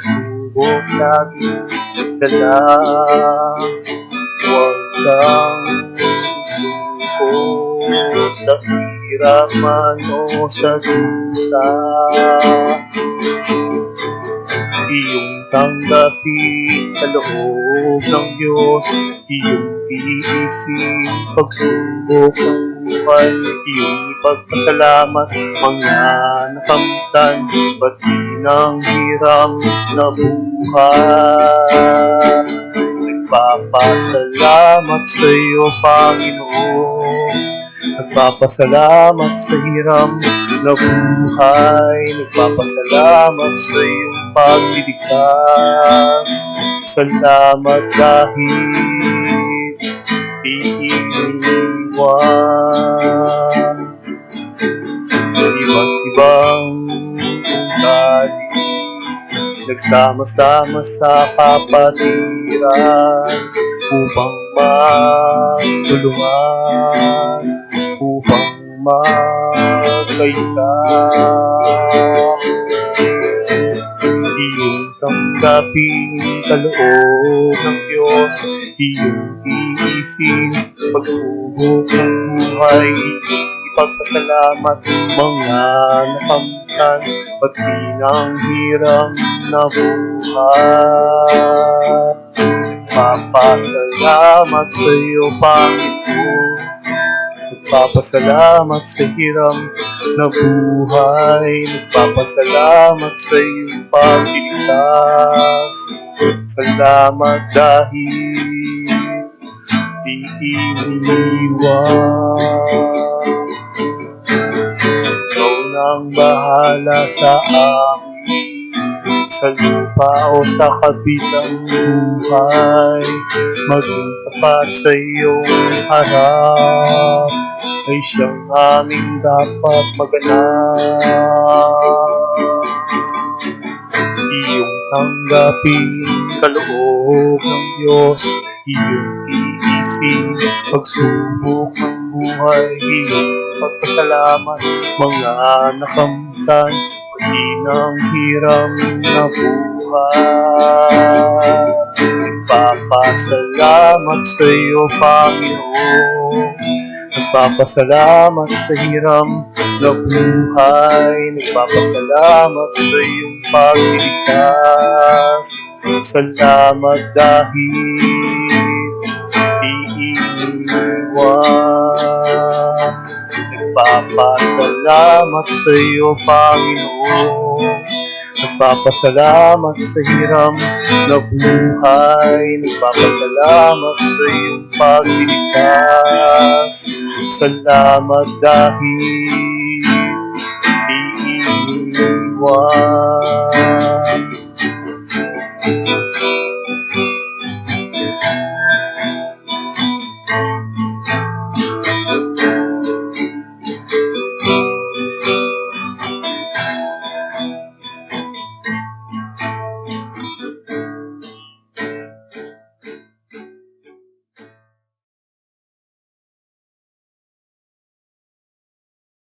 pagsubok laging dala. Huwag kang susuko sa hirap man o sa dusa. Iyong tanggapin sa loob ng Diyos, iyong tiisin pagsubok ng buhay, iyong ipagpasalamat mga nakamtan, pati ng hiram na buhay. Nagpapasalamat sa iyo, Panginoon. Nagpapasalamat sa hiram na buhay. Nagpapasalamat sa iyong pagliligtas. Salamat dahil iiwan. Iba't ibang ugali nagsama-sama sa kapatiran upang magtulungan, upang magkaisa. Iyong tanggapin kaloob ng Diyos, iyong tiisin pagsubok ng buhay, ipagpasalamat mga nakamtan, pati ng hirang na buhay. Nagpapasalamat sa iyo, Panginoon. Nagpapasalamat sa hiram na buhay. Nagpapasalamat sa iyong pagliligtas. Salamat dahil di iniwan. Ikaw nang bahala sa amin, sa lupa o sa kabilang buhay. Maging tapat sa iyong harap, ay siyang aming dapat maganap. Iyong tanggapin kaloob ng Diyos, iyong tiisin pagsubok ng buhay, iyong pagpasalamat mga nakamtan, pati ng hiram na buhay. Nagpapasalamat sa iyo, Panginoon. Nagpapasalamat sa hiram na buhay. Nagpapasalamat sa iyong pagliligtas. Salamat dahil iiwan. Nagpapasalamat sa iyo, Panginoon. Nagpapasalamat sa hiram na buhay. Nagpapasalamat sa iyong pagliligtas. Salamat dahil iiwan.